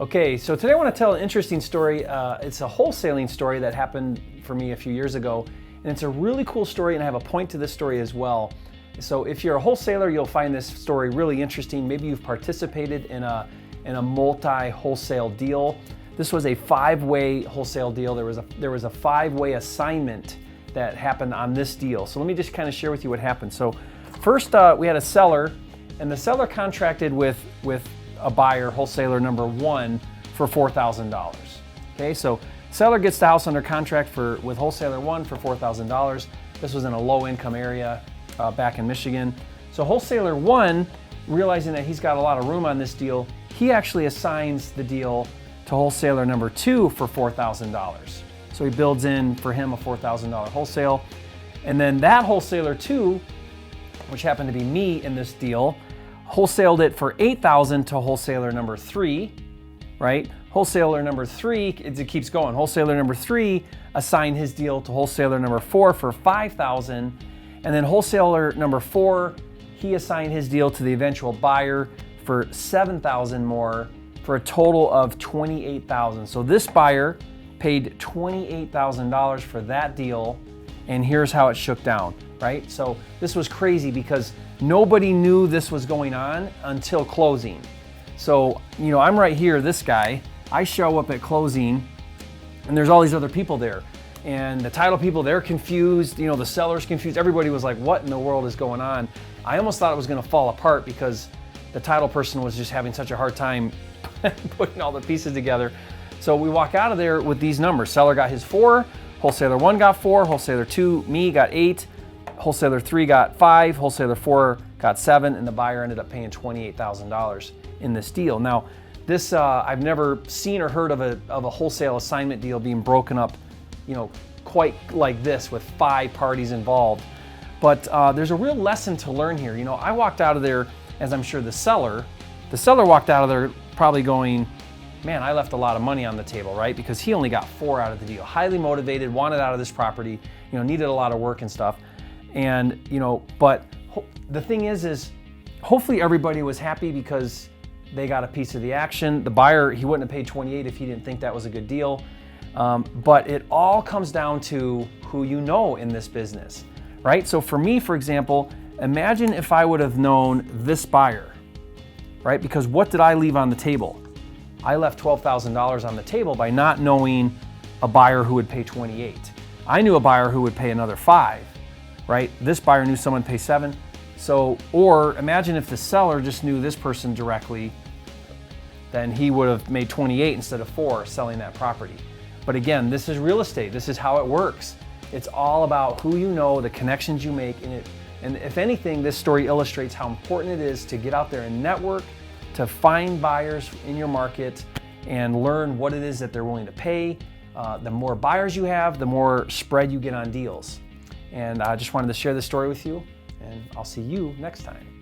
Okay, so today I want to tell an interesting story. It's a wholesaling story that happened for me a few years ago, and it's a really cool story, and I have a point to this story as well. So if you're a wholesaler, you'll find this story really interesting. Maybe you've participated in a multi-wholesale deal. This was a 5-way wholesale deal. There was a 5-way assignment that happened on this deal. So let me just kind of share with you what happened. So first, we had a seller, and the seller contracted with a buyer, wholesaler number 1, for $4,000. Okay, so seller gets the house under contract with wholesaler 1 for $4,000. This was in a low-income area back in Michigan. So wholesaler 1, realizing that he's got a lot of room on this deal, he actually assigns the deal to wholesaler number 2 for $4,000. So he builds in for him a $4,000 wholesale. And then that wholesaler 2, which happened to be me in this deal, wholesaled it for $8,000 to wholesaler number 3, right? Wholesaler number 3, it keeps going. Wholesaler number 3 assigned his deal to wholesaler number 4 for $5,000. And then wholesaler number 4, he assigned his deal to the eventual buyer for $7,000 more, for a total of $28,000. So this buyer paid $28,000 for that deal, and here's how it shook down, right? So this was crazy because nobody knew this was going on until closing. So, I'm right here, this guy, I show up at closing, and there's all these other people there. And the title people, they're confused, the seller's confused. Everybody was like, what in the world is going on? I almost thought it was gonna fall apart because the title person was just having such a hard time putting all the pieces together. So we walk out of there with these numbers. Seller got his 4, wholesaler 1 got 4, wholesaler 2, me, got 8, wholesaler 3 got 5, wholesaler 4 got 7, and the buyer ended up paying $28,000 in this deal. Now, this I've never seen or heard of a wholesale assignment deal being broken up, quite like this with 5 parties involved. But there's a real lesson to learn here. I walked out of there, as I'm sure the seller walked out of there probably going, man, I left a lot of money on the table, right? Because he only got 4 out of the deal. Highly motivated, wanted out of this property, needed a lot of work and stuff. And, but the thing is hopefully everybody was happy because they got a piece of the action. The buyer, he wouldn't have paid $28 if he didn't think that was a good deal. But it all comes down to who you know in this business, right? So for me, for example, imagine if I would have known this buyer, right? Because what did I leave on the table? I left $12,000 on the table by not knowing a buyer who would pay $28. I knew a buyer who would pay another $5, right? This buyer knew someone pay $7. So, or imagine if the seller just knew this person directly, then he would have made $28 instead of $4 selling that property. But again, this is real estate. This is how it works. It's all about who you know, the connections you make, and if anything, this story illustrates how important it is to get out there and network, to find buyers in your market and learn what it is that they're willing to pay. The more buyers you have, the more spread you get on deals. And I just wanted to share this story with you, and I'll see you next time.